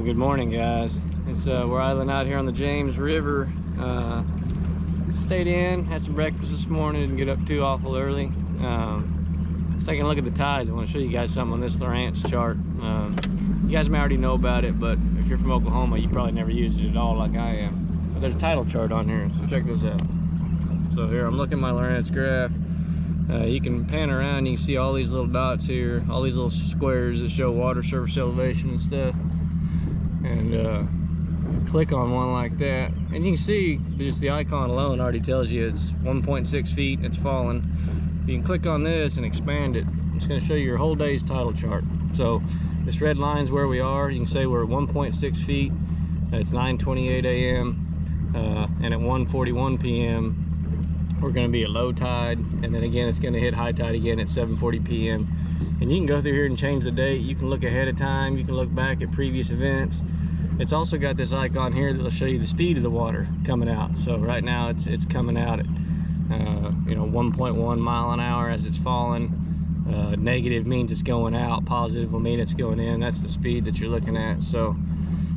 Good morning, guys. We're idling out here on the James River. Stayed in, had some breakfast this morning, didn't get up too awful early. Just taking a look at the tides. I want to show you guys something on this Lowrance chart. You guys may already know about it, but if you're from Oklahoma, you probably never used it at all like I am. But there's a tidal chart on here, so check this out. So here, I'm looking at my Lowrance graph. You can pan around, you can see all these little dots here, all these little squares that show water surface elevation and stuff. And click on one like that, and you can see just the icon alone already tells you it's 1.6 feet, it's falling. You can click on this and expand it. It's going to show you your whole day's tidal chart. So this red line is where we are. You can say we're at 1.6 feet. It's 9:28 a.m. And at 1:41 p.m. we're going to be at low tide, and then again it's going to hit high tide again at 7:40 p.m. And you can go through here and change the date. You can look ahead of time, you can look back at previous events. It's also got this icon here that'll show you the speed of the water coming out. So right now it's coming out at 1.1 mile an hour as it's falling. Negative means it's going out, positive will mean it's going in. That's the speed that you're looking at. So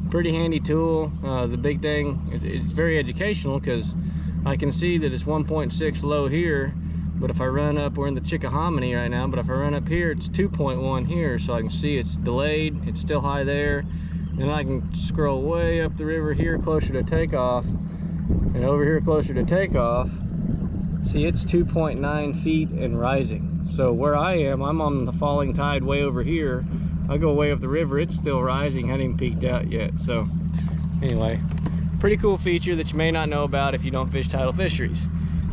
pretty handy tool. The big thing, it's very educational because I can see that it's 1.6 low here, but if I run up, we're in the Chickahominy right now, but if I run up here, it's 2.1 here, so I can see it's delayed, it's still high there. And I can scroll way up the river here closer to takeoff, and over here closer to takeoff, see it's 2.9 feet and rising. So where I am, I'm on the falling tide way over here. I go way up the river, it's still rising, hadn't even peaked out yet. So anyway, pretty cool feature that you may not know about if you don't fish tidal fisheries.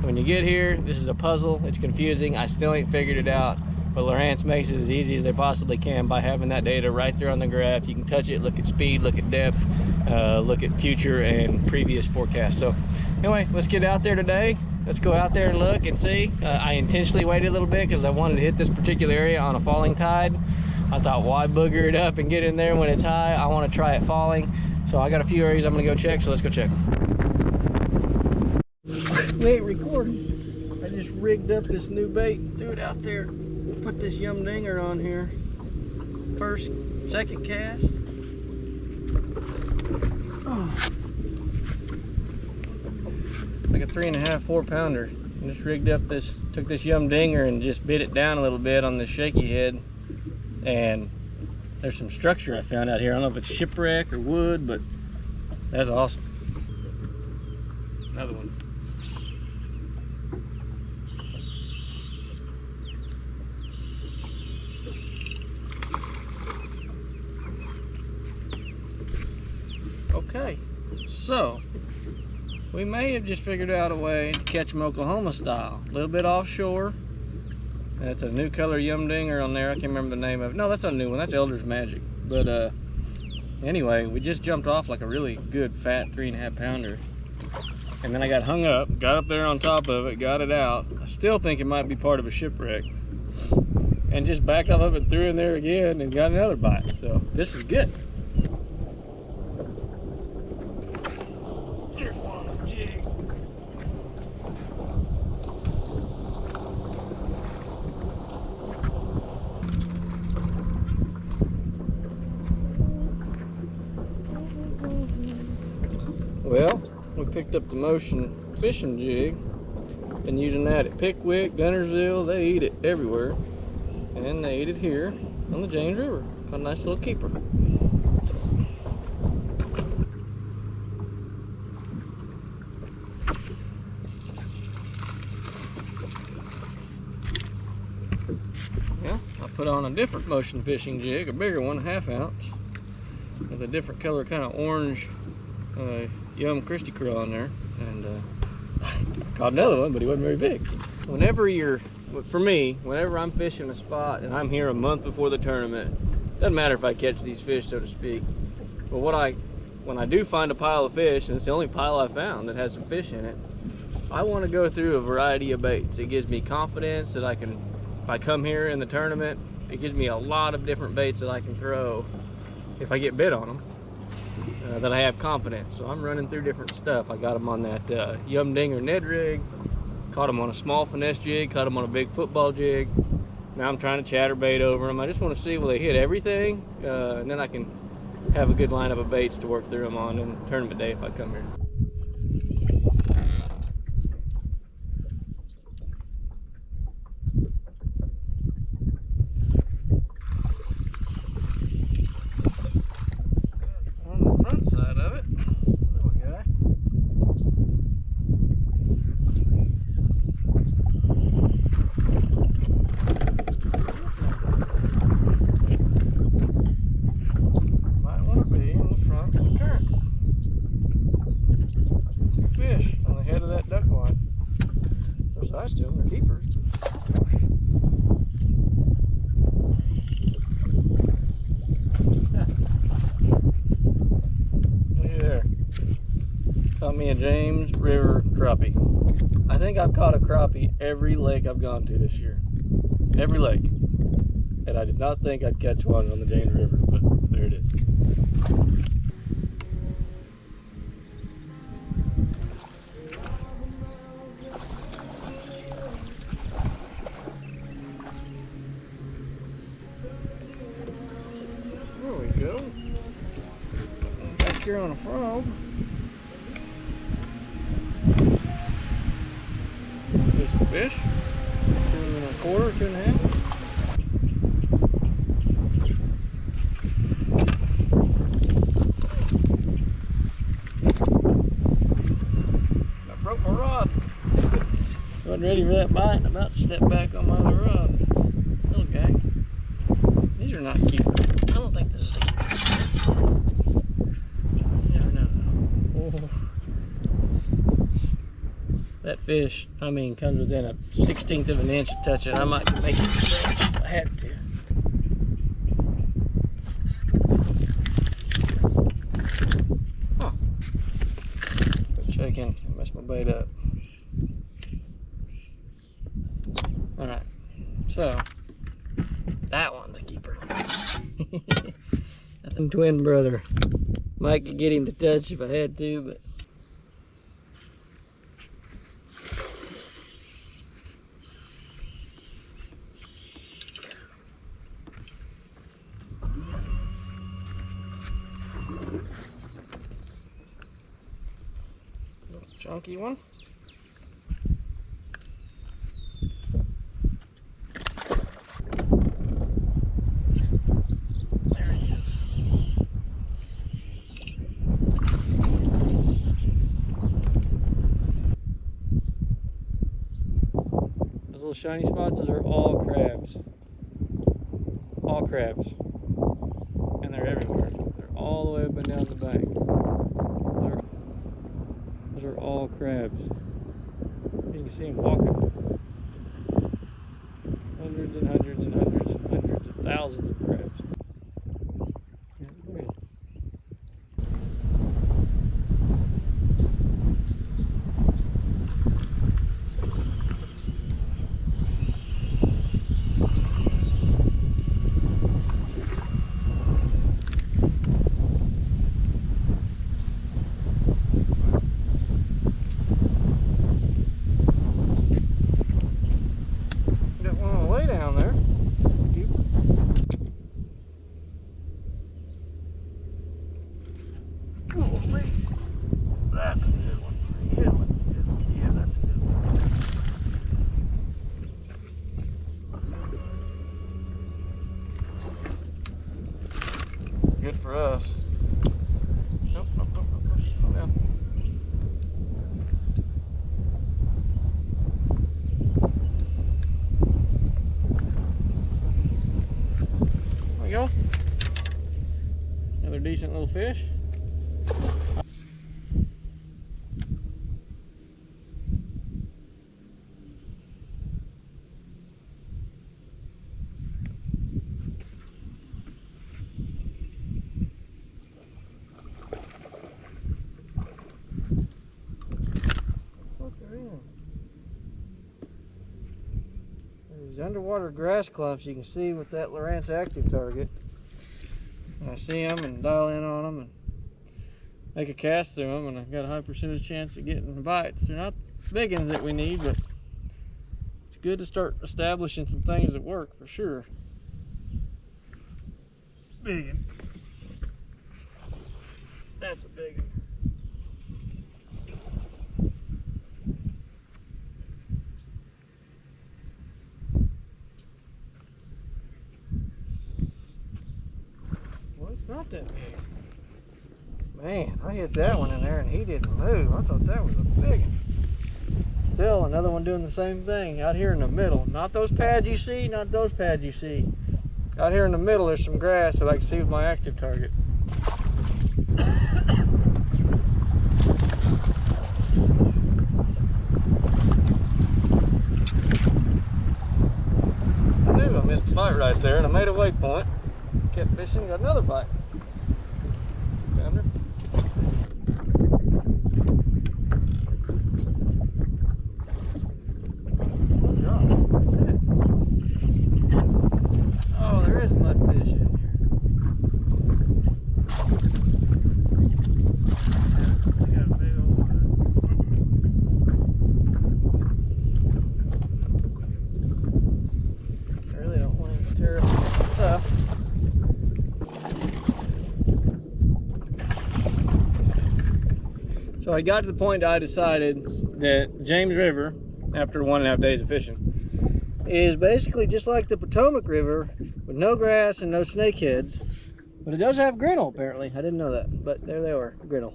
When you get here, this is a puzzle, it's confusing, I still ain't figured it out. But Lowrance makes it as easy as they possibly can by having that data right there on the graph. You can touch it, look at speed, look at depth, look at future and previous forecasts. So anyway, let's get out there today. Let's go out there and look and see. I intentionally waited a little bit because I wanted to hit this particular area on a falling tide. I thought, why booger it up and get in there when it's high? I want to try it falling. So I got a few areas I'm going to go check, so let's go check them. We ain't recording. I just rigged up this new bait, threw it out there. Put this yum dinger on here. Second cast. Oh. It's like a 3.5, 4 pounder. I just rigged up this, took this yum dinger and just bit it down a little bit on this shaky head. And there's some structure I found out here. I don't know if it's shipwreck or wood, but that's awesome. Another one. Okay, so we may have just figured out a way to catch them Oklahoma style. A little bit offshore. That's a new color yum dinger on there. I can't remember the name of it. No, that's not a new one. That's Elder's Magic. But anyway, we just jumped off like a really good fat 3.5 pounder. And then I got hung up, got up there on top of it, got it out. I still think it might be part of a shipwreck. And just backed off of it, threw in there again, and got another bite. So this is good. Well, we picked up the motion fishing jig. Been using that at Pickwick, Gunnersville. They eat it everywhere. And they eat it here on the James River. Got a nice little keeper. Yeah, I put on a different motion fishing jig, a bigger one, 1/2 ounce, with a different color, kind of orange Yum Christy Krill on there, and I caught another one, but he wasn't very big. For me, whenever I'm fishing a spot and I'm here a month before the tournament, doesn't matter if I catch these fish, so to speak, but when I do find a pile of fish, and it's the only pile I found that has some fish in it, I want to go through a variety of baits. It gives me confidence that I can, if I come here in the tournament, it gives me a lot of different baits that I can throw if I get bit on them. That I have confidence. So I'm running through different stuff. I got them on that yum dinger Ned rig, caught them on a small finesse jig, caught them on a big football jig. Now I'm trying to chatterbait over them. I just want to see, will they hit everything, and then I can have a good lineup of baits to work through them on in tournament day if I come here. On the front side of it, little guy. Might want to be in the front of the current. Two fish on the head of that duck line. They're size to them, they're keepers. Look there. Caught me a James River crappie. I think I've caught a crappie every lake I've gone to this year. Every lake. And I did not think I'd catch one on the James River, but there it is. There we go. Back here on a frog. Decent fish. 2 1/4, 2 1/2. I broke my rod. Wasn't ready for that bite. I'm about to step back on my other rod. Little guy. These are not keepers. I don't think this is a keeper. You never know. Oh. That fish, I mean, comes within a 1/16 of an inch of touching. I might make it stretch if I had to. Huh. Quit shaking, mess my bait up. Alright, so that one's a keeper. I think twin brother. Might could get him to touch if I had to, but Chunky one. There he is. those little shiny spots, those are all crabs. All crabs. And they're everywhere. They're all the way up and down the bank. Those are all crabs. You can see them walking. Hundreds and hundreds and hundreds and hundreds of thousands of crabs. Yeah, look at it. Got one on the way down there. Golly. That's a good one. Yeah, that's a good one. Good for us. Nope, nope, nope, nope, nope. Calm down. There we go. Another decent little fish. These underwater grass clumps you can see with that Lowrance active target. And I see them and dial in on them and make a cast through them, and I've got a high percentage chance of getting bites. They're not big ones that we need, but it's good to start establishing some things that work for sure. Big one. That's a big one. Well, it's not that big. Man, I hit that one in there and he didn't move. I thought that was a big one. Still, another one doing the same thing out here in the middle. Not those pads you see, not those pads you see. Out here in the middle, there's some grass that I can see with my active target. I knew I missed a bite right there, and I made a waypoint. Kept fishing, got another bite. Found her. Good job. That's it. Oh, there is mudfish in here. You got a big old one. I really don't want him to tear up this stuff. So I got to the point I decided that James River, after 1.5 days of fishing, is basically just like the Potomac River with no grass and no snakeheads. But it does have grinnell, apparently. I didn't know that, but there they are, grinnell.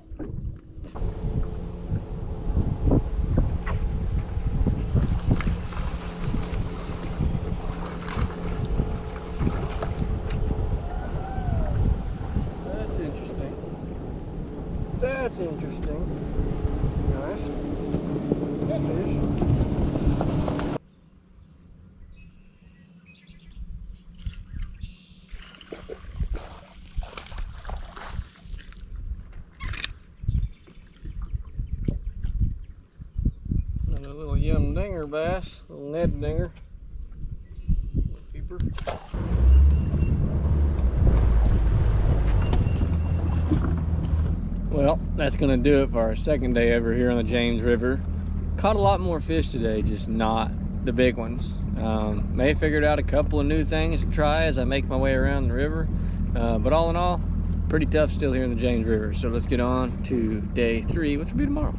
That's interesting. That's interesting. Nice. Good fish. Another little yum dinger bass, little Ned dinger. Little keeper. Well, that's gonna do it for our second day over here on the James River. Caught a lot more fish today, just not the big ones. May have figured out a couple of new things to try as I make my way around the river. But all in all, pretty tough still here in the James River. So let's get on to day 3, which will be tomorrow.